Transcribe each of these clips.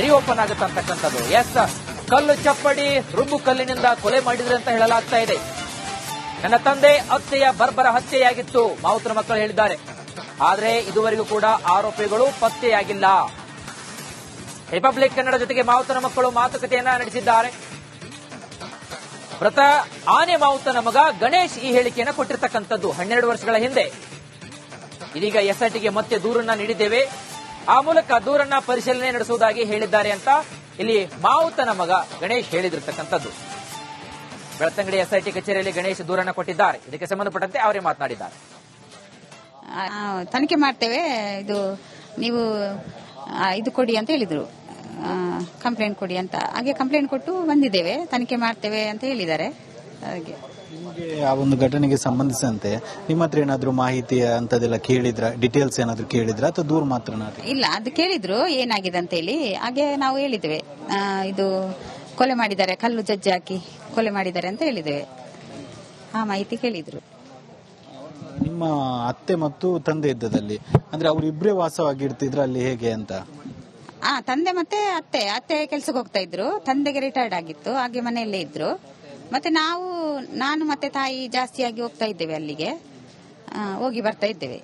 Reopen ಆಗುತ್ತೆ ಅಂತಕ್ಕಂಥದ್ದು. S, ಕಲ್ಲು ಚಪ್ಪಡಿ ರುಬ್ಬು ಕಲ್ಲಿನಿಂದ ಕೊಲೆ ಮಾಡಿದ್ರೆ ಅಂತ ಹೇಳಲಾಗ್ತಾ ಇದೆ. ನನ್ನ ತಂದೆ ಅತ್ತೆಯ ಬರ್ಬರ ಹತ್ಯೆಯಾಗಿತ್ತು, ಮಾವುತನ ಮಕ್ಕಳು ಹೇಳಿದ್ದಾರೆ. ಆದರೆ ಇದುವರೆಗೂ ಕೂಡ ಆರೋಪಿಗಳು ಪತ್ತೆಯಾಗಿಲ್ಲ. ರಿಪಬ್ಲಿಕ್ ಕನ್ನಡ ಜೊತೆಗೆ ಮಾವುತನ ಮಕ್ಕಳು ಮಾತುಕತೆಯನ್ನ ನಡೆಸಿದ್ದಾರೆ. ಮೃತ ಆನೆ ಮಾವುತನ ಮಗ ಗಣೇಶ್ ಈ ಹೇಳಿಕೆಯನ್ನು ಕೊಟ್ಟಿರ್ತಕ್ಕಂಥದ್ದು 12 ವರ್ಷಗಳ ಹಿಂದೆ. ಇದೀಗ ಎಸ್ಐಟಿಗೆ ಮತ್ತೆ ದೂರನ್ನ ನೀಡಿದ್ದೇವೆ, ಆ ಮೂಲಕ ದೂರನ್ನ ಪರಿಶೀಲನೆ ನಡೆಸುವುದಾಗಿ ಹೇಳಿದ್ದಾರೆ ಅಂತ ಇಲ್ಲಿ ಮಾವುತನ ಮಗ ಗಣೇಶ್ ಹೇಳಿದಿರ್ತಕ್ಕಂಥದ್ದು. ಬೆಳ್ತಂಗಡಿ ಎಸ್ಐಟಿ ಕಚೇರಿಯಲ್ಲಿ ಗಣೇಶ್ ದೂರನ್ನ ಕೊಟ್ಟಿದ್ದಾರೆ. ಇದಕ್ಕೆ ಸಂಬಂಧಪಟ್ಟಂತೆ ಅವರೇ ಮಾತನಾಡಿದ್ದಾರೆ. ತನಿಖೆ ಮಾಡ್ತೇವೆ, ನೀವು ಇದು ಕೊಡಿ ಅಂತ ಹೇಳಿದ್ರು, ಕಂಪ್ಲೇಂಟ್ ಕೊಡಿ ಅಂತ. ಹಾಗೆ ಕಂಪ್ಲೇಂಟ್ ಕೊಟ್ಟು ಬಂದಿದ್ದೇವೆ, ತನಿಖೆ ಮಾಡ್ತೇವೆ ಅಂತ ಹೇಳಿದ್ದಾರೆ. ಹಾಗೆ ನಿಮಗೆ ಆ ಒಂದು ಘಟನೆಗೆ ಸಂಬಂಧಿಸಿದಂತೆ ನಿಮ್ಮ ಹತ್ರ ಏನಾದ್ರು ಮಾಹಿತಿ ಅಂತದೆಲ್ಲ ಕೇಳಿದ್ರ, ಡೀಟೇಲ್ಸ್ ಏನಾದ್ರು ಕೇಳಿದ್ರ ಅಥವಾ ದೂರ ಮಾತ್ರ? ಇಲ್ಲ, ಅದು ಕೇಳಿದ್ರು ಏನಾಗಿದೆ ಅಂತ ಹೇಳಿ. ಹಾಗೆ ನಾವು ಹೇಳಿದ್ದೇವೆ, ಇದು ಕೊಲೆ ಮಾಡಿದ್ದಾರೆ, ಕಲ್ಲು ಜಜ್ಜಿ ಹಾಕಿ ಕೊಲೆ ಮಾಡಿದ್ದಾರೆ ಅಂತ ಹೇಳಿದ್ದೇವೆ. ಆ ಮಾಹಿತಿ ಕೇಳಿದ್ರು. ನಿಮ್ಮ ಅತ್ತೆ ಮತ್ತು ತಂದೆ ಇದ್ದದಲ್ಲಿ ಅಂದ್ರೆ ಅವರಿಬ್ಬರೇ ವಾಸವಾಗಿರ್ತಿದ್ರ ಅಲ್ಲಿ ಹೇಗೆ ಅಂತ? ತಂದೆ ಮತ್ತೆ ಅತ್ತೆ ಕೆಲ್ಸಕ್ಕೆ ಹೋಗ್ತಾ ಇದ್ರು, ತಂದೆಗೆ ರಿಟೈರ್ಡ್ ಆಗಿತ್ತು, ಹಾಗೆ ಮನೆಯಲ್ಲೇ ಇದ್ರು. ಮತ್ತೆ ನಾನು ಮತ್ತೆ ತಾಯಿ ಜಾಸ್ತಿಯಾಗಿ ಹೋಗ್ತಾ ಇದ್ದೇವೆ, ಅಲ್ಲಿಗೆ ಹೋಗಿ ಬರ್ತಾ ಇದ್ದೇವೆ.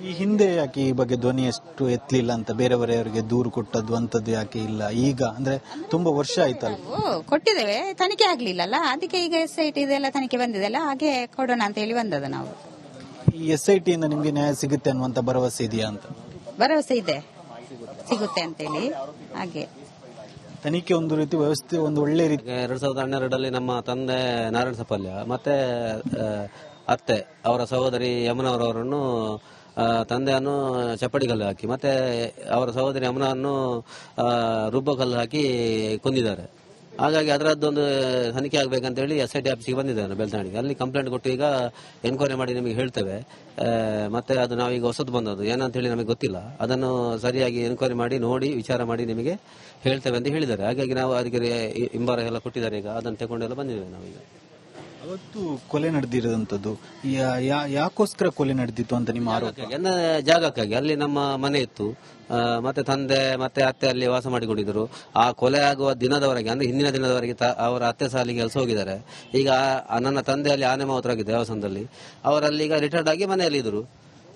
ಈ ಹಿಂದೆ ಯಾಕೆ ಈ ಬಗ್ಗೆ ಧ್ವನಿ ಎಷ್ಟು ಎತ್ತಲಿಲ್ಲ ಅಂತ, ಬೇರೆಯವರಿಗೆ ದೂರು ಕೊಟ್ಟದ್ದು ಅಂತದ್ದು ಯಾಕೆ ಇಲ್ಲ ಈಗ? ಅಂದ್ರೆ ತುಂಬಾ ವರ್ಷ ಆಯ್ತಲ್ಲ. ಕೊಟ್ಟಿದ್ದೇವೆ, ತನಿಖೆ ಆಗ್ಲಿಲ್ಲಲ್ಲ, ಅದಕ್ಕೆ ಈಗ SIT ಇದೆಲ್ಲ ತನಿಖೆ ಬಂದಿದೆಲ್ಲ, ಹಾಗೆ ಕೊಡೋಣ ಅಂತ ಹೇಳಿ ಬಂದದ ನಾವು. ಈ SIT ಇಂದ ನಿಮ್ಗೆ ನ್ಯಾಯ ಸಿಗುತ್ತೆ ಅನ್ನುವಂತ ಭರವಸೆ ಇದೆಯಾ ಅಂತ? ಭರವಸೆ ಇದೆ, ಸಿಗುತ್ತೆ ಅಂತ ಹೇಳಿ. ಹಾಗೆ ತನಿಖೆ ಒಂದು ರೀತಿ ವ್ಯವಸ್ಥೆ ಒಂದು ಒಳ್ಳೆ ರೀತಿ. 2012ರಲ್ಲಿ ನಮ್ಮ ತಂದೆ ನಾರಾಯಣ ಸಪಲ್ಯ ಮತ್ತೆ ಅತ್ತೆ ಅವರ ಸಹೋದರಿ ಯಮುನವರವರನ್ನು ತಂದೆಯನ್ನು ಚಪ್ಪಡಿಗಲ್ಲು ಹಾಕಿ ಮತ್ತೆ ಅವರ ಸಹೋದರಿ ಯಮುನವನ್ನು ರುಬ್ಬಕಲ್ಲು ಹಾಕಿ ಕೊಂದಿದ್ದಾರೆ. ಹಾಗಾಗಿ ಅದರದ್ದೊಂದು ತನಿಖೆ ಆಗಬೇಕಂತ ಹೇಳಿ SIT ಆಫೀಸಿಗೆ ಬಂದಿದ್ದಾನೆ ಬೆಳ್ತಂಗಡಿಗೆ. ಅಲ್ಲಿ ಕಂಪ್ಲೇಂಟ್ ಕೊಟ್ಟು ಈಗ ಎನ್ಕ್ವೈರಿ ಮಾಡಿ ನಿಮಗೆ ಹೇಳ್ತೇವೆ. ಮತ್ತೆ ಅದು ನಾವೀಗ ಹೊಸದು ಬಂದದ್ದು ಏನಂತ ಹೇಳಿ ನಮಗೆ ಗೊತ್ತಿಲ್ಲ, ಅದನ್ನು ಸರಿಯಾಗಿ ಎನ್ಕ್ವೈರಿ ಮಾಡಿ ನೋಡಿ ವಿಚಾರ ಮಾಡಿ ನಿಮಗೆ ಹೇಳ್ತೇವೆ ಅಂತ ಹೇಳಿದ್ದಾರೆ. ಹಾಗಾಗಿ ನಾವು ಅದಕ್ಕೆ ಹಿಂಬಾರ ಎಲ್ಲ ಕೊಟ್ಟಿದ್ದಾರೆ, ಈಗ ಅದನ್ನು ತಗೊಂಡೆಲ್ಲ ಬಂದಿದ್ದೇವೆ ನಾವೀಗ. ಅವತ್ತು ಕೊಲೆ ನಡೆದಿರೋದಂಥದ್ದು ಯಾಕೋಸ್ಕರ ಕೊಲೆ ನಡೆದಿತ್ತು ಅಂತ ನಿಮ್ಮ ಆರೋಪ? ಜಾಗಕ್ಕಾಗಿ. ಅಲ್ಲಿ ನಮ್ಮ ಮನೆ ಇತ್ತು, ಮತ್ತೆ ತಂದೆ ಮತ್ತೆ ಅತ್ತೆ ಅಲ್ಲಿ ವಾಸ ಮಾಡಿಕೊಂಡಿದ್ರು. ಆ ಕೊಲೆ ಆಗುವ ದಿನದವರೆಗೆ, ಅಂದ್ರೆ ಹಿಂದಿನ ದಿನದವರೆಗೆ ಅವರ ಅತ್ತೆ ಸಾಲಿಗೆ ಕೆಲಸ ಹೋಗಿದ್ದಾರೆ. ಈಗ ನನ್ನ ತಂದೆ ಅಲ್ಲಿ ಆನೆ ಮಾವುತರಾಗಿದ್ದ ದೇವಸ್ಥಾನದಲ್ಲಿ, ಅವರಲ್ಲಿ ಈಗ ರಿಟೈರ್ಡ್ ಆಗಿ ಮನೆಯಲ್ಲಿ ಇದ್ರು.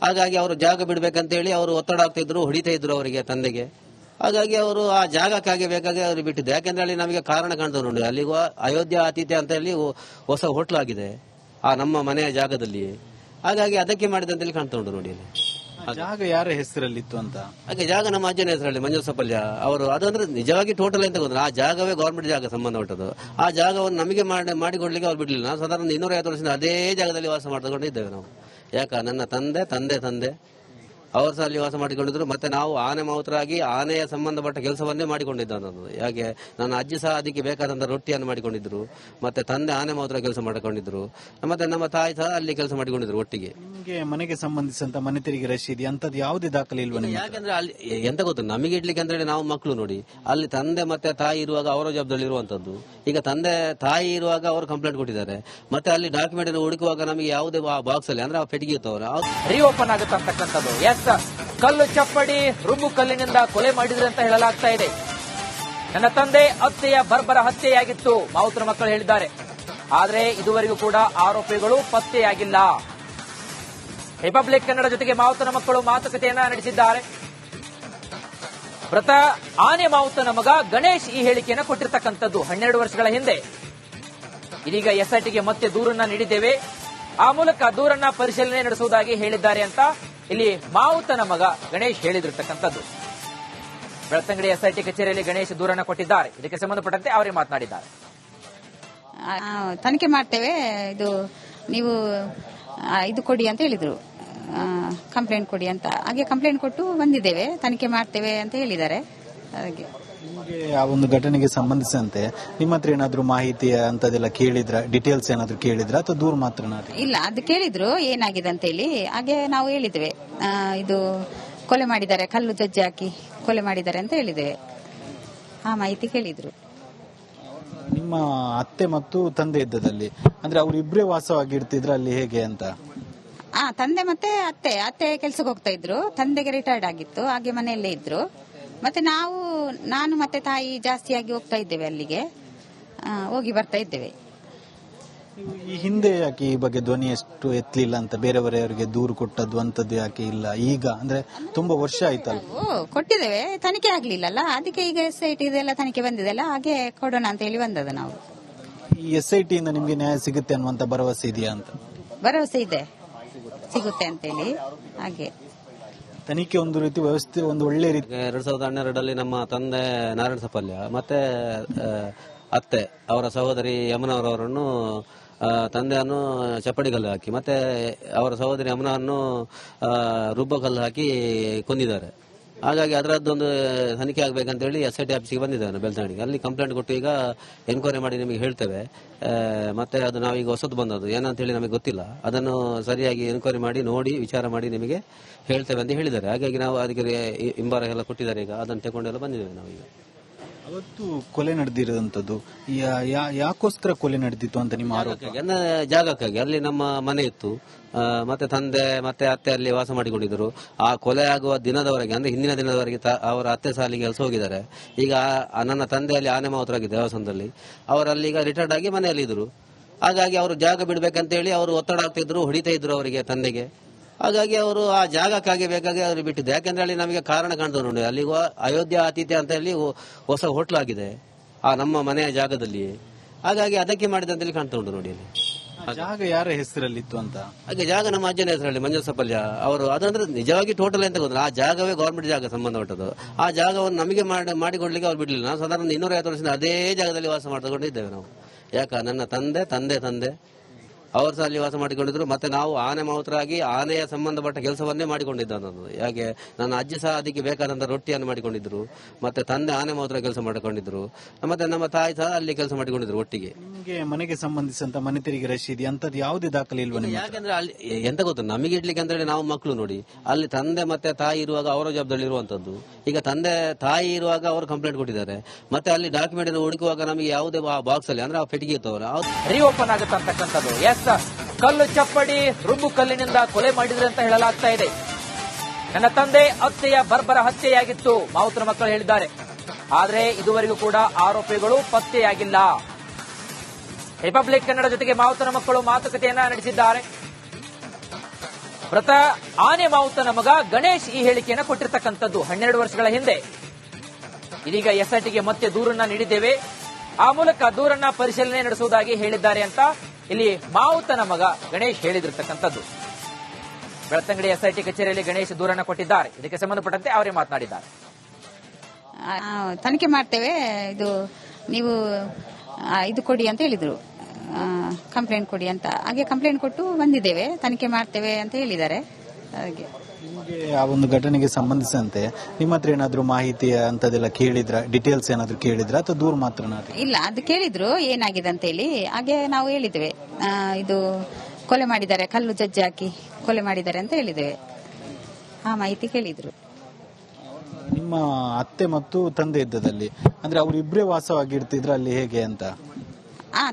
ಹಾಗಾಗಿ ಅವರು ಜಾಗ ಬಿಡ್ಬೇಕಂತ ಹೇಳಿ ಅವರು ಒತ್ತಡ ಆಗ್ತಿದ್ರು, ಹೊಡಿತಾ ಇದ್ರು ಅವರಿಗೆ, ತಂದೆಗೆ. ಹಾಗಾಗಿ ಅವರು ಆ ಜಾಗಕ್ಕಾಗಿ ಬೇಕಾಗಿ ಅವರು ಬಿಟ್ಟಿದ್ದು. ಯಾಕೆಂದ್ರೆ ಅಲ್ಲಿ ನಮಗೆ ಕಾರಣ ಕಾಣ್ತದೆ ನೋಡಿ, ಅಲ್ಲಿ ಅಯೋಧ್ಯ ಆತಿಥ್ಯ ಅಂತ ಹೇಳಿ ಹೊಸ ಹೋಟ್ಲ್ ಆಗಿದೆ ಆ ನಮ್ಮ ಮನೆಯ ಜಾಗದಲ್ಲಿ. ಹಾಗಾಗಿ ಅದಕ್ಕೆ ಮಾಡಿದಂತೇಳಿ ಕಾಣ್ತಾ ಉಂಟು ನೋಡಿ. ಜಾಗ ಯಾರ ಹೆಸರಲ್ಲಿತ್ತು ಅಂತ? ಹಾಗೆ ಜಾಗ ನಮ್ಮ ಅಜ್ಜನ ಹೆಸರಲ್ಲಿ ಮಂಜು ಸಪಲ್ಯ ಅವರು. ಅದಂದ್ರೆ ನಿಜವಾಗಿ ಟೋಟಲ್ ಅಂತ ಗೊತ್ತಿಲ್ಲ, ಆ ಜಾಗವೇ ಗವರ್ಮೆಂಟ್ ಜಾಗ ಸಂಬಂಧಪಟ್ಟದ್ದು. ಆ ಜಾಗವನ್ನು ನಮಗೆ ಮಾಡಿಕೊಡ್ಲಿಕ್ಕೆ ಅವ್ರು ಬಿಡ್ಲಿಲ್ಲ. ನಾವು ಸಾಧಾರಣ 250 ವರ್ಷದಿಂದ ಅದೇ ಜಾಗದಲ್ಲಿ ವಾಸ ಮಾಡ್ಕೊಂಡಿದ್ದೇವೆ ನಾವು. ನನ್ನ ತಂದೆ ಅವರು ಸಹ ಅಲ್ಲಿ ವಾಸ ಮಾಡಿಕೊಂಡಿದ್ರು. ಮತ್ತೆ ನಾವು ಆನೆ ಮಾವುತರಾಗಿ ಆನೆಯ ಸಂಬಂಧಪಟ್ಟ ಕೆಲಸವನ್ನೇ ಮಾಡಿಕೊಂಡಿದ್ದ ನಾನು. ಹಾಗೆ ನನ್ನ ಅಜ್ಜಿ ಸಹ ಅದಕ್ಕೆ ಬೇಕಾದಂತ ರೊಟ್ಟಿಯನ್ನು ಮಾಡಿಕೊಂಡಿದ್ರು. ಮತ್ತೆ ತಂದೆ ಆನೆ ಮಾವುತರ ಕೆಲಸ ಮಾಡಿಕೊಂಡಿದ್ರು. ಮತ್ತೆ ನಮ್ಮ ತಾಯಿ ಸಹ ಅಲ್ಲಿ ಕೆಲಸ ಮಾಡಿಕೊಂಡಿದ್ರು ಒಟ್ಟಿಗೆ. ನಿಮಗೆ ಮನೆಗೆ ಸಂಬಂಧಿಸಿದಂತ ಮನೆ ತೆರಿಗೆ ರಶೀದಿ ಅಂತದ್ದು ಯಾವುದೇ ದಾಖಲೆ ಇಲ್ವಾ? ಯಾಕಂದ್ರೆ ಅಲ್ಲಿ ಎಂತ ಗೊತ್ತು, ನಮಗೆ ಇಡ್ಲಿಕ್ಕೆ ಅಂದ್ರೆ ನಾವು ಮಕ್ಕಳು ನೋಡಿ, ಅಲ್ಲಿ ತಂದೆ ಮತ್ತೆ ತಾಯಿ ಇರುವಾಗ ಅವರ ಜವಾಬ್ದಾರಿ ಇರುವಂತದ್ದು. ಈಗ ತಂದೆ ತಾಯಿ ಇರುವಾಗ ಅವರು ಕಂಪ್ಲೇಂಟ್ ಕೊಟ್ಟಿದ್ದಾರೆ. ಮತ್ತೆ ಅಲ್ಲಿ ಡಾಕ್ಯುಮೆಂಟ್ ಹುಡುಕುವಾಗ ನಮಗೆ ಯಾವುದೇ ಬಾಕ್ಸ್ ಅಲ್ಲಿ ಅಂದ್ರೆ ಪೆಟ್ಟಿಗೆ ಇರ್ತವ್ರೆ ರಿಓಪನ್ ಆಗುತ್ತೆ ಅಂತಕ್ಕಂಥದ್ದು. ಕಲ್ಲು ಚಪ್ಪಡಿ ರುಬ್ಬು ಕಲ್ಲಿನಿಂದ ಕೊಲೆ ಮಾಡಿದ್ರೆ ಅಂತ ಹೇಳಲಾಗ್ತಾ ಇದೆ. ನನ್ನ ತಂದೆ ಅತ್ತೆಯ ಬರ್ಬರ ಹತ್ಯೆಯಾಗಿತ್ತು, ಮಾವುತನ ಮಕ್ಕಳು ಹೇಳಿದ್ದಾರೆ. ಆದರೆ ಇದುವರೆಗೂ ಕೂಡ ಆರೋಪಿಗಳು ಪತ್ತೆಯಾಗಿಲ್ಲ. ರಿಪಬ್ಲಿಕ್ ಕನ್ನಡ ಜೊತೆಗೆ ಮಾವುತನ ಮಕ್ಕಳು ಮಾತುಕತೆಯನ್ನ ನಡೆಸಿದ್ದಾರೆ. ಮೃತ ಆನೆ ಮಾವುತನ ಮಗ ಗಣೇಶ್ ಈ ಹೇಳಿಕೆಯನ್ನು ಕೊಟ್ಟಿರ್ತಕ್ಕಂಥದ್ದು 12 ವರ್ಷಗಳ ಹಿಂದೆ. ಇದೀಗ SITಗೆ ಮತ್ತೆ ದೂರನ್ನ ನೀಡಿದ್ದೇವೆ, ಆ ಮೂಲಕ ದೂರನ್ನ ಪರಿಶೀಲನೆ ನಡೆಸುವುದಾಗಿ ಹೇಳಿದ್ದಾರೆ ಅಂತ ಇಲ್ಲಿ ಮಾವುತನ ಮಗ ಗಣೇಶ್ ಹೇಳಿದಿರ್ತಕ್ಕಂಥದ್ದು. ಬೆಳ್ತಂಗಡಿ SIT ಕಚೇರಿಯಲ್ಲಿ ಗಣೇಶ್ ದೂರನ್ನ ಕೊಟ್ಟಿದ್ದಾರೆ. ಇದಕ್ಕೆ ಸಂಬಂಧಪಟ್ಟಂತೆ ಅವರೇ ಮಾತನಾಡಿದ್ದಾರೆ. ತನಿಖೆ ಮಾಡ್ತೇವೆ, ನೀವು ಇದು ಕೊಡಿ ಅಂತ ಹೇಳಿದ್ರು, ಕಂಪ್ಲೇಂಟ್ ಕೊಡಿ ಅಂತ. ಹಾಗೆ ಕಂಪ್ಲೇಂಟ್ ಕೊಟ್ಟು ಬಂದಿದ್ದೇವೆ, ತನಿಖೆ ಮಾಡ್ತೇವೆ ಅಂತ ಹೇಳಿದ್ದಾರೆ. ಹಾಗೆ ನಿಮಗೆ ಆ ಒಂದು ಘಟನೆಗೆ ಸಂಬಂಧಿಸಿದಂತೆ ನಿಮ್ಮ ಹತ್ರ ಏನಾದ್ರು ಮಾಹಿತಿ ಅಂತದೆಲ್ಲ ಕೇಳಿದ್ರ, ಡೀಟೇಲ್ಸ್ ಏನಾದ್ರು ಕೇಳಿದ್ರ ಅಥವಾ ದೂರ ಮಾತ್ರ? ಇಲ್ಲ, ಅದು ಕೇಳಿದ್ರು ಏನಾಗಿದೆ ಅಂತ ಹೇಳಿ. ಹಾಗೆ ನಾವು ಹೇಳಿದ್ದೇವೆ, ಇದು ಕೊಲೆ ಮಾಡಿದ್ದಾರೆ, ಕಲ್ಲು ಜಜ್ಜಿ ಹಾಕಿ ಕೊಲೆ ಮಾಡಿದ್ದಾರೆ ಅಂತ ಹೇಳಿದ್ದೇವೆ. ಆ ಮಾಹಿತಿ ಕೇಳಿದ್ರು. ನಿಮ್ಮ ಅತ್ತೆ ಮತ್ತು ತಂದೆ ಇದ್ದದಲ್ಲಿ ಅಂದ್ರೆ ಅವರಿಬ್ಬರೇ ವಾಸವಾಗಿರ್ತಿದ್ರ ಅಲ್ಲಿ ಹೇಗೆ ಅಂತ? ತಂದೆ ಮತ್ತೆ ಅತ್ತೆ ಕೆಲ್ಸಕ್ಕೆ ಹೋಗ್ತಾ ಇದ್ರು, ತಂದೆಗೆ ರಿಟೈರ್ಡ್ ಆಗಿತ್ತು, ಹಾಗೆ ಮನೆಯಲ್ಲೇ ಇದ್ರು. ಮತ್ತೆ ನಾನು ಮತ್ತೆ ತಾಯಿ ಜಾಸ್ತಿಯಾಗಿ ಹೋಗ್ತಾ ಇದ್ದೇವೆ ಅಲ್ಲಿಗೆ, ಹೋಗಿ ಬರ್ತಾ ಇದ್ದೇವೆ. ಈ ಹಿಂದೆ ಯಾಕೆ ಈ ಬಗ್ಗೆ ಧ್ವನಿ ಎಷ್ಟು ಎತ್ತಲಿಲ್ಲ ಅಂತ ಬೇರೆಯವರಿಗೆ ದೂರು ಕೊಟ್ಟದ್ದು ಅಂತದ್ದು ಯಾಕೆ ಇಲ್ಲ ಈಗ? ಅಂದ್ರೆ ತುಂಬಾ ವರ್ಷ ಆಯ್ತಲ್ಲ. ಕೊಟ್ಟಿದ್ದೇವೆ, ತನಿಖೆ ಆಗ್ಲಿಲ್ಲಲ್ಲ, ಅದಕ್ಕೆ ಈಗ SIT ಇದೆಲ್ಲ ತನಿಖೆ ಬಂದಿದೆಲ್ಲ, ಹಾಗೆ ಕೊಡೋಣ ಅಂತ ಹೇಳಿ ಬಂದದ್ದು ನಾವು. ಈ SIT ಇಂದ ನಿಮ್ಗೆ ನ್ಯಾಯ ಸಿಗುತ್ತೆ ಅನ್ನುವಂತ ಭರವಸೆ ಇದೆಯಾ ಅಂತ? ಭರವಸೆ ಇದೆ, ಸಿಗುತ್ತೆ ಅಂತೇಳಿ. ಹಾಗೆ ತನಿಖೆ ಒಂದು ರೀತಿ ವ್ಯವಸ್ಥೆ ಒಂದು ಒಳ್ಳೆ ರೀತಿ. 2012ರಲ್ಲಿ ನಮ್ಮ ತಂದೆ ನಾರಾಯಣ ಸಪಲ್ಯ ಮತ್ತೆ ಅತ್ತೆ ಅವರ ಸಹೋದರಿ ಯಮುನವರವರನ್ನು ತಂದೆಯನ್ನು ಚಪ್ಪಡಿಗಲ್ಲು ಹಾಕಿ ಮತ್ತೆ ಅವರ ಸಹೋದರಿ ಯಮುನವನ್ನು ರುಬ್ಬಕಲ್ಲು ಹಾಕಿ ಕೊಂದಿದ್ದಾರೆ. ಹಾಗಾಗಿ ಅದರದ್ದೊಂದು ತನಿಖೆ ಆಗಬೇಕಂತೇಳಿ SIT ಆಫೀಸಿಗೆ ಬಂದಿದ್ದಾನೆ ಬೆಳ್ತಂಗಡಿಗೆ. ಅಲ್ಲಿ ಕಂಪ್ಲೇಂಟ್ ಕೊಟ್ಟು ಈಗ ಎನ್ಕ್ವೈರಿ ಮಾಡಿ ನಿಮಗೆ ಹೇಳ್ತೇವೆ. ಮತ್ತೆ ಅದು ನಾವೀಗ ಹೊಸದು ಬಂದದ್ದು ಏನಂತ ಹೇಳಿ ನಮಗೆ ಗೊತ್ತಿಲ್ಲ, ಅದನ್ನು ಸರಿಯಾಗಿ ಎನ್ಕ್ವೈರಿ ಮಾಡಿ ನೋಡಿ ವಿಚಾರ ಮಾಡಿ ನಿಮಗೆ ಹೇಳ್ತೇವೆ ಅಂತ ಹೇಳಿದ್ದಾರೆ. ಹಾಗಾಗಿ ನಾವು ಅದಕ್ಕೆ ಹಿಂಬಾರ ಎಲ್ಲ ಕೊಟ್ಟಿದ್ದಾರೆ, ಈಗ ಅದನ್ನು ತಗೊಂಡೆಲ್ಲ ಬಂದಿದ್ದೇವೆ ನಾವೀಗ. ಅವತ್ತು ಕೊಲೆ ನಡೆದಿರೋದಂಥದ್ದು ಯಾಕೋಸ್ಕರ ಕೊಲೆ ನಡೆದಿತ್ತು ಅಂತ ನಿಮ್ಮ ಆರೋಪ? ಜಾಗಕ್ಕಾಗಿ. ಅಲ್ಲಿ ನಮ್ಮ ಮನೆ ಇತ್ತು, ಮತ್ತೆ ತಂದೆ ಮತ್ತೆ ಅತ್ತೆ ಅಲ್ಲಿ ವಾಸ ಮಾಡಿಕೊಂಡಿದ್ರು. ಆ ಕೊಲೆ ಆಗುವ ದಿನದವರೆಗೆ ಅಂದ್ರೆ ಹಿಂದಿನ ದಿನದವರೆಗೆ ಅವರ ಅತ್ತೆ ಸಾಲಿಗೆ ಕೆಲಸ ಹೋಗಿದ್ದಾರೆ. ಈಗ ನನ್ನ ತಂದೆ ಅಲ್ಲಿ ಆನೆ ಮಾವುತರಾಗಿ ದೇವಸ್ಥಾನದಲ್ಲಿ, ಅವರಲ್ಲಿ ಈಗ ರಿಟೈರ್ಡ್ ಆಗಿ ಮನೆಯಲ್ಲಿ ಇದ್ರು. ಹಾಗಾಗಿ ಅವರು ಜಾಗ ಬಿಡ್ಬೇಕಂತೇಳಿ ಅವರು ಒತ್ತಡ ಆಗ್ತಿದ್ರು, ಹೊಡಿತಾ ಇದ್ರು ಅವರಿಗೆ, ತಂದೆಗೆ. ಹಾಗಾಗಿ ಅವರು ಆ ಜಾಗಕ್ಕಾಗಿ ಬೇಕಾಗಿ ಅವರು ಬಿಟ್ಟಿದ್ದು. ಯಾಕಂದ್ರೆ ಅಲ್ಲಿ ನಮಗೆ ಕಾರಣ ಕಾಣ್ತದೆ ನೋಡಿ, ಅಲ್ಲಿ ಅಯೋಧ್ಯ ಆತಿಥ್ಯ ಅಂತ ಹೇಳಿ ಹೊಸ ಹೋಟ್ಲ್ ಆಗಿದೆ ಆ ನಮ್ಮ ಮನೆಯ ಜಾಗದಲ್ಲಿ. ಹಾಗಾಗಿ ಅದಕ್ಕೆ ಮಾಡಿದಂತೇಳಿ ಕಾಣ್ತಾ ಉಂಟು ನೋಡಿ. ಅಲ್ಲಿ ಜಾಗ ಯಾರ ಹೆಸರಲ್ಲಿತ್ತು ಅಂತ? ಹಾಗೆ ಜಾಗ ನಮ್ಮ ಅಜ್ಜನ ಹೆಸರಲ್ಲಿ ಮಂಜು ಸಪಲ್ಯ ಅವರು. ಅದಂದ್ರೆ ನಿಜವಾಗಿ ಟೋಟಲ್ ಅಂತ ಗೊತ್ತಿಲ್ಲ, ಆ ಜಾಗವೇ ಗವರ್ಮೆಂಟ್ ಜಾಗ ಸಂಬಂಧಪಟ್ಟದ್ದು. ಆ ಜಾಗವನ್ನು ನಮಗೆ ಮಾಡಿಕೊಡ್ಲಿಕ್ಕೆ ಅವ್ರು ಬಿಡ್ಲಿಲ್ಲ. ನಾವು ಸಾಧಾರಣ 250 ವರ್ಷದಿಂದ ಅದೇ ಜಾಗದಲ್ಲಿ ವಾಸ ಮಾಡಿಕೊಂಡಿದ್ದೇವೆ ನಾವು. ನನ್ನ ತಂದೆ ಅವರು ಸಹ ಅಲ್ಲಿ ವಾಸ ಮಾಡಿಕೊಂಡಿದ್ರು. ಮತ್ತೆ ನಾವು ಆನೆ ಮಾವುತರಾಗಿ ಆನೆಯ ಸಂಬಂಧಪಟ್ಟ ಕೆಲಸವನ್ನೇ ಮಾಡಿಕೊಂಡಿದ್ದ ನಾನು. ಹಾಗೆ ನನ್ನ ಅಜ್ಜಿ ಸಹ ಅದಕ್ಕೆ ಬೇಕಾದಂತ ರೊಟ್ಟಿಯನ್ನು ಮಾಡಿಕೊಂಡಿದ್ರು. ಮತ್ತೆ ತಂದೆ ಆನೆ ಮಾವುತರ ಕೆಲಸ ಮಾಡಿಕೊಂಡಿದ್ರು. ಮತ್ತೆ ನಮ್ಮ ತಾಯಿ ಸಹ ಅಲ್ಲಿ ಕೆಲಸ ಮಾಡಿಕೊಂಡಿದ್ರು ಒಟ್ಟಿಗೆ. ನಿಮಗೆ ಮನೆಗೆ ಸಂಬಂಧಿಸಿದಂತ ಮನೆ ತೆರಿಗೆ ರಶೀದಿ ಅಂತದ್ದು ಯಾವುದೇ ದಾಖಲೆ ಇಲ್ವಾ? ಯಾಕಂದ್ರೆ ಅಲ್ಲಿ ಎಂತ ಗೊತ್ತು, ನಮಗೆ ಇಡ್ಲಿಕ್ಕೆ ಅಂದ್ರೆ ನಾವು ಮಕ್ಕಳು ನೋಡಿ, ಅಲ್ಲಿ ತಂದೆ ಮತ್ತೆ ತಾಯಿ ಇರುವಾಗ ಅವರ ಜವಾಬ್ದಾರಿ ಇರುವಂತದ್ದು. ಈಗ ತಂದೆ ತಾಯಿ ಇರುವಾಗ ಅವರು ಕಂಪ್ಲೇಂಟ್ ಕೊಟ್ಟಿದ್ದಾರೆ. ಮತ್ತೆ ಅಲ್ಲಿ ಡಾಕ್ಯುಮೆಂಟ್ ಹುಡುಕುವಾಗ ನಮಗೆ ಯಾವುದೇ ಬಾಕ್ಸ್ ಅಲ್ಲಿ ಅಂದ್ರೆ ಆ ಪೆಟ್ಟಿಗೆ ಇತ್ತವರ ರೀಓಪನ್ ಆಗುತ್ತಂತಕ್ಕಂಥದ್ದು. ಕಲ್ಲು ಚಪ್ಪಡಿ ರುಬ್ಬು ಕಲ್ಲಿನಿಂದ ಕೊಲೆ ಮಾಡಿದ್ರೆ ಅಂತ ಹೇಳಲಾಗ್ತಾ ಇದೆ. ನನ್ನ ತಂದೆ ಅತ್ತೆಯ ಬರ್ಬರ ಹತ್ಯೆಯಾಗಿತ್ತು, ಮಾವುತರ ಮಕ್ಕಳು ಹೇಳಿದ್ದಾರೆ. ಆದರೆ ಇದುವರೆಗೂ ಕೂಡ ಆರೋಪಿಗಳು ಪತ್ತೆಯಾಗಿಲ್ಲ. ರಿಪಬ್ಲಿಕ್ ಕನ್ನಡ ಜೊತೆಗೆ ಮಾವುತನ ಮಕ್ಕಳು ಮಾತುಕತೆಯನ್ನ ನಡೆಸಿದ್ದಾರೆ. ಮೃತ ಆನೆ ಮಾವುತನ ಮಗ ಗಣೇಶ್ ಈ ಹೇಳಿಕೆಯನ್ನು ಕೊಟ್ಟಿರ್ತಕ್ಕಂಥದ್ದು 12 ವರ್ಷಗಳ ಹಿಂದೆ. ಇದೀಗ SITಗೆ ಮತ್ತೆ ದೂರನ್ನ ನೀಡಿದ್ದೇವೆ, ಆ ಮೂಲಕ ದೂರನ್ನ ಪರಿಶೀಲನೆ ನಡೆಸುವುದಾಗಿ ಹೇಳಿದ್ದಾರೆ ಅಂತ ಇಲ್ಲಿ ಮಾವುತನ ಮಗ ಗಣೇಶ್ ಹೇಳಿದಿರ್ತಕ್ಕಂಥದ್ದು. ಬೆಳ್ತಂಗಡಿ SIT ಕಚೇರಿಯಲ್ಲಿ ಗಣೇಶ್ ದೂರನ್ನ ಕೊಟ್ಟಿದ್ದಾರೆ. ಇದಕ್ಕೆ ಸಂಬಂಧಪಟ್ಟಂತೆ ಅವರೇ ಮಾತನಾಡಿದ್ದಾರೆ. ತನಿಖೆ ಮಾಡ್ತೇವೆ, ನೀವು ಇದು ಕೊಡಿ ಅಂತ ಹೇಳಿದ್ರು, ಕಂಪ್ಲೇಂಟ್ ಕೊಡಿ ಅಂತ. ಹಾಗೆ ಕಂಪ್ಲೇಂಟ್ ಕೊಟ್ಟು ಬಂದಿದ್ದೇವೆ, ತನಿಖೆ ಮಾಡ್ತೇವೆ ಅಂತ ಹೇಳಿದ್ದಾರೆ. ಹಾಗೆ ನಿಮಗೆ ಆ ಒಂದು ಘಟನೆಗೆ ಸಂಬಂಧಿಸಿದಂತೆ ನಿಮ್ಮ ಹತ್ರ ಏನಾದ್ರು ಮಾಹಿತಿ ಅಂತದೆಲ್ಲ ಕೇಳಿದ್ರ, ಡೀಟೇಲ್ಸ್ ಏನಾದ್ರು ಕೇಳಿದ್ರ ಅಥವಾ ದೂರ ಮಾತ್ರ? ಇಲ್ಲ, ಅದು ಕೇಳಿದ್ರು ಏನಾಗಿದೆ ಅಂತ ಹೇಳಿ. ಹಾಗೆ ನಾವು ಹೇಳಿದ್ದೇವೆ, ಇದು ಕೊಲೆ ಮಾಡಿದ್ದಾರೆ, ಕಲ್ಲು ಜಜ್ಜಿ ಹಾಕಿ ಕೊಲೆ ಮಾಡಿದ್ದಾರೆ ಅಂತ ಹೇಳಿದ್ದೇವೆ. ಆ ಮಾಹಿತಿ ಕೇಳಿದ್ರು. ನಿಮ್ಮ ಅತ್ತೆ ಮತ್ತು ತಂದೆ ಇದ್ದದಲ್ಲಿ ಅಂದ್ರೆ ಅವರಿಬ್ಬರೇ ವಾಸವಾಗಿರ್ತಿದ್ರ ಅಲ್ಲಿ ಹೇಗೆ ಅಂತ?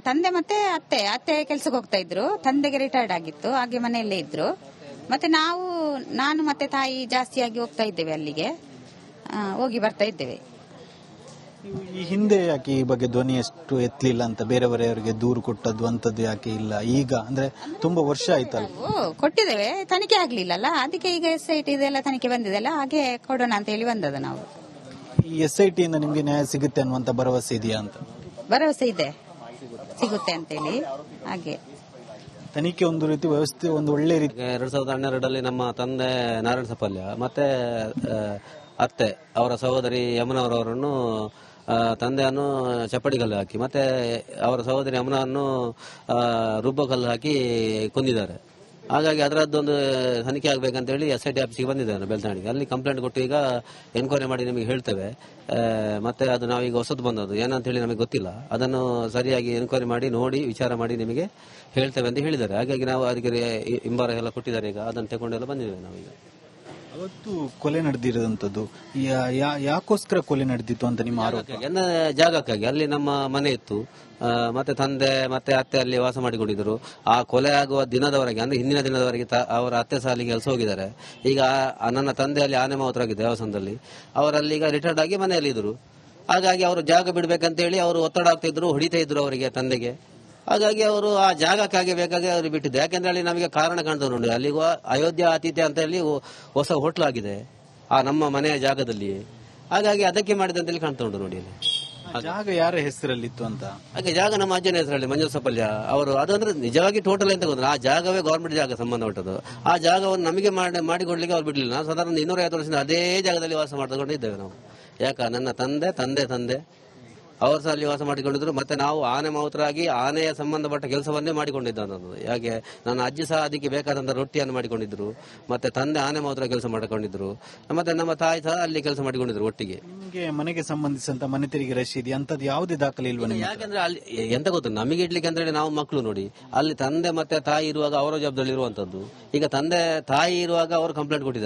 ತಂದೆ ಮತ್ತೆ ಅತ್ತೆ ಕೆಲ್ಸಕ್ಕೆ ಹೋಗ್ತಾ ಇದ್ರು, ತಂದೆಗೆ ರಿಟೈರ್ಡ್ ಆಗಿತ್ತು, ಹಾಗೆ ಮನೆಯಲ್ಲೇ ಇದ್ರು. ಮತ್ತೆ ನಾನು ಮತ್ತೆ ತಾಯಿ ಜಾಸ್ತಿಯಾಗಿ ಹೋಗ್ತಾ ಇದ್ದೇವೆ ಅಲ್ಲಿಗೆ, ಹೋಗಿ ಬರ್ತಾ ಇದ್ದೇವೆ. ಈ ಹಿಂದೆ ಯಾಕೆ ಈ ಬಗ್ಗೆ ಧ್ವನಿ ಎಷ್ಟು ಎತ್ತಲಿಲ್ಲ ಅಂತ ಬೇರೆಯವರಿಗೆ ದೂರು ಕೊಟ್ಟದ್ದು ಅಂತದ್ದು ಯಾಕೆ ಇಲ್ಲ ಈಗ? ಅಂದ್ರೆ ತುಂಬಾ ವರ್ಷ ಆಯ್ತಲ್ಲ. ಕೊಟ್ಟಿದ್ದೇವೆ, ತನಿಖೆ ಆಗ್ಲಿಲ್ಲಲ್ಲ, ಅದಕ್ಕೆ ಈಗ SIT ಇದೆಲ್ಲ ತನಿಖೆ ಬಂದಿದೆಲ್ಲ, ಹಾಗೆ ಕೊಡೋಣ ಅಂತ ಹೇಳಿ ಬಂದದ್ದು ನಾವು. ಈ SIT ಇಂದ ನಿಮ್ಗೆ ನ್ಯಾಯ ಸಿಗುತ್ತೆ ಅನ್ನುವಂತ ಭರವಸೆ ಇದೆಯಾ ಅಂತ? ಭರವಸೆ ಇದೆ, ಸಿಗುತ್ತೆ ಅಂತೇಳಿ. ಹಾಗೆ ತನಿಖೆ ಒಂದು ರೀತಿ ವ್ಯವಸ್ಥೆ ಒಂದು ಒಳ್ಳೆ ರೀತಿ. 2012ರಲ್ಲಿ ನಮ್ಮ ತಂದೆ ನಾರಾಯಣ ಸಪಲ್ಯ ಮತ್ತೆ ಅತ್ತೆ ಅವರ ಸಹೋದರಿ ಯಮುನವರವರನ್ನು ತಂದೆಯನ್ನು ಚಪ್ಪಡಿಗಲ್ಲು ಹಾಕಿ ಮತ್ತೆ ಅವರ ಸಹೋದರಿ ಯಮುನವನ್ನು ರುಬ್ಬಕಲ್ಲು ಹಾಕಿ ಕೊಂದಿದ್ದಾರೆ. ಹಾಗಾಗಿ ಅದರದ್ದೊಂದು ತನಿಖೆ ಆಗಬೇಕಂತೇಳಿ SIT ಆಫೀಸಿಗೆ ಬಂದಿದ್ದಾನೆ ಬೆಳ್ತಂಗಡಿಗೆ. ಅಲ್ಲಿ ಕಂಪ್ಲೇಂಟ್ ಕೊಟ್ಟು ಈಗ ಎನ್ಕ್ವೈರಿ ಮಾಡಿ ನಿಮಗೆ ಹೇಳ್ತೇವೆ. ಮತ್ತೆ ಅದು ನಾವೀಗ ಹೊಸದು ಬಂದದ್ದು ಏನಂತ ಹೇಳಿ ನಮಗೆ ಗೊತ್ತಿಲ್ಲ, ಅದನ್ನು ಸರಿಯಾಗಿ ಎನ್ಕ್ವೈರಿ ಮಾಡಿ ನೋಡಿ ವಿಚಾರ ಮಾಡಿ ನಿಮಗೆ ಹೇಳ್ತೇವೆ ಅಂತ ಹೇಳಿದ್ದಾರೆ. ಹಾಗಾಗಿ ನಾವು ಅದಕ್ಕೆ ಹಿಂಬಾರ ಎಲ್ಲ ಕೊಟ್ಟಿದ್ದಾರೆ, ಈಗ ಅದನ್ನು ತಗೊಂಡೆಲ್ಲ ಬಂದಿದ್ದೇವೆ ನಾವೀಗ. ಅವತ್ತು ಕೊಲೆ ನಡೆದಿರೋದಂಥದ್ದು ಯಾಕೋಸ್ಕರ ಕೊಲೆ ನಡೆದಿತ್ತು ಅಂತ ನಿಮ್ಮ ಆರೋಪ? ಎನ್ನ ಜಾಗಕ್ಕಾಗಿ. ಅಲ್ಲಿ ನಮ್ಮ ಮನೆ ಇತ್ತು, ಮತ್ತೆ ತಂದೆ ಮತ್ತೆ ಅತ್ತೆ ಅಲ್ಲಿ ವಾಸ ಮಾಡಿಕೊಂಡಿದ್ರು. ಆ ಕೊಲೆ ಆಗುವ ದಿನದವರೆಗೆ, ಅಂದ್ರೆ ಹಿಂದಿನ ದಿನದವರೆಗೆ ಅವರ ಅತ್ತೆ ಸಾಲಿಗೆ ಕೆಲಸ ಹೋಗಿದ್ದಾರೆ. ಈಗ ನನ್ನ ತಂದೆ ಅಲ್ಲಿ ಆನೆ ಮಾವುತರಾಗಿದ್ದ ದೇವಸ್ಥಾನದಲ್ಲಿ, ಅವರಲ್ಲಿ ಈಗ ರಿಟೈರ್ಡ್ ಆಗಿ ಮನೆಯಲ್ಲಿ ಇದ್ರು. ಹಾಗಾಗಿ ಅವರು ಜಾಗ ಬಿಡ್ಬೇಕಂತೇಳಿ ಅವರು ಒತ್ತಡ ಆಗ್ತಿದ್ರು, ಹೊಡಿತಾ ಇದ್ರು ಅವರಿಗೆ, ತಂದೆಗೆ. ಹಾಗಾಗಿ ಅವರು ಆ ಜಾಗಕ್ಕಾಗಿ ಬೇಕಾಗಿ ಅವರು ಬಿಟ್ಟಿದ್ದು. ಯಾಕೆಂದ್ರೆ ಅಲ್ಲಿ ನಮಗೆ ಕಾರಣ ಕಾಣ್ತದೆ ನೋಡಿ, ಅಲ್ಲಿಗೂ ಅಯೋಧ್ಯ ಆತಿಥ್ಯ ಅಂತ ಹೇಳಿ ಹೊಸ ಹೋಟ್ಲ್ ಆಗಿದೆ ಆ ನಮ್ಮ ಮನೆಯ ಜಾಗದಲ್ಲಿ. ಹಾಗಾಗಿ ಅದಕ್ಕೆ ಮಾಡಿದಂತೇಳಿ ಕಾಣ್ತಾ ಉಂಟು ನೋಡಿ ಅಲ್ಲಿ. ಜಾಗ ಯಾರ ಹೆಸರಲ್ಲಿತ್ತು ಅಂತ? ಹಾಗೆ ಜಾಗ ನಮ್ಮ ಅಜ್ಜನ ಹೆಸರಲ್ಲಿ ಮಂಜು ಸಪಲ್ಯ ಅವರು. ಅದಂದ್ರೆ ನಿಜವಾಗಿ ಟೋಟಲ್ ಅಂತ ಗೊತ್ತಿಲ್ಲ, ಆ ಜಾಗವೇ ಗವರ್ಮೆಂಟ್ ಜಾಗ ಸಂಬಂಧಪಟ್ಟದ್ದು. ಆ ಜಾಗವನ್ನು ನಮಗೆ ಮಾಡಿಕೊಡ್ಲಿಕ್ಕೆ ಅವ್ರು ಬಿಡ್ಲಿಲ್ಲ. ನಾವು ಸಾಧಾರಣ 250 ವರ್ಷದಿಂದ ಅದೇ ಜಾಗದಲ್ಲಿ ವಾಸ ಮಾಡಿಕೊಂಡಿದ್ದೇವೆ ನಾವು. ಯಾಕ ನನ್ನ ತಂದೆ ಅವರು ಸಹ ಅಲ್ಲಿ ವಾಸ ಮಾಡಿಕೊಂಡಿದ್ರು. ಮತ್ತೆ ನಾವು ಆನೆ ಮಾವುತರಾಗಿ ಆನೆಯ ಸಂಬಂಧಪಟ್ಟ ಕೆಲಸವನ್ನೇ ಮಾಡಿಕೊಂಡಿದ್ದ ನಾನು. ಯಾಕೆ ನನ್ನ ಅಜ್ಜಿ ಸಹ ಅದಕ್ಕೆ ಬೇಕಾದಂತ ರೊಟ್ಟಿಯನ್ನು ಮಾಡಿಕೊಂಡಿದ್ರು. ಮತ್ತೆ ತಂದೆ ಆನೆ ಮಾವುತರ ಕೆಲಸ ಮಾಡಿಕೊಂಡಿದ್ರು. ಮತ್ತೆ ನಮ್ಮ ತಾಯಿ ಸಹ ಅಲ್ಲಿ ಕೆಲಸ ಮಾಡಿಕೊಂಡಿದ್ರು ಒಟ್ಟಿಗೆ. ನಿಮಗೆ ಮನೆಗೆ ಸಂಬಂಧಿಸಿದಂತ ಮನೆ ತೆರಿಗೆ ರಶೀದಿ ಅಂತದ್ದು ಯಾವುದೇ ದಾಖಲೆ ಇಲ್ವಾ ನಿಮಗೆ? ಯಾಕಂದ್ರೆ ಅಲ್ಲಿ ಎಂತ ಗೊತ್ತು, ನಮಗೆ ಇಡ್ಲಿಕ್ಕೆ ಅಂದ್ರೆ ನಾವು ಮಕ್ಕಳು ನೋಡಿ, ಅಲ್ಲಿ ತಂದೆ ಮತ್ತೆ ತಾಯಿ ಇರುವಾಗ ಅವರ ಜವಾಬ್ದಾರಿ ಇರುವಂತದ್ದು. ಈಗ ತಂದೆ ತಾಯಿ ಇರುವಾಗ ಅವರು ಕಂಪ್ಲೇಂಟ್ ಕೊಟ್ಟಿದ್ದಾರೆ.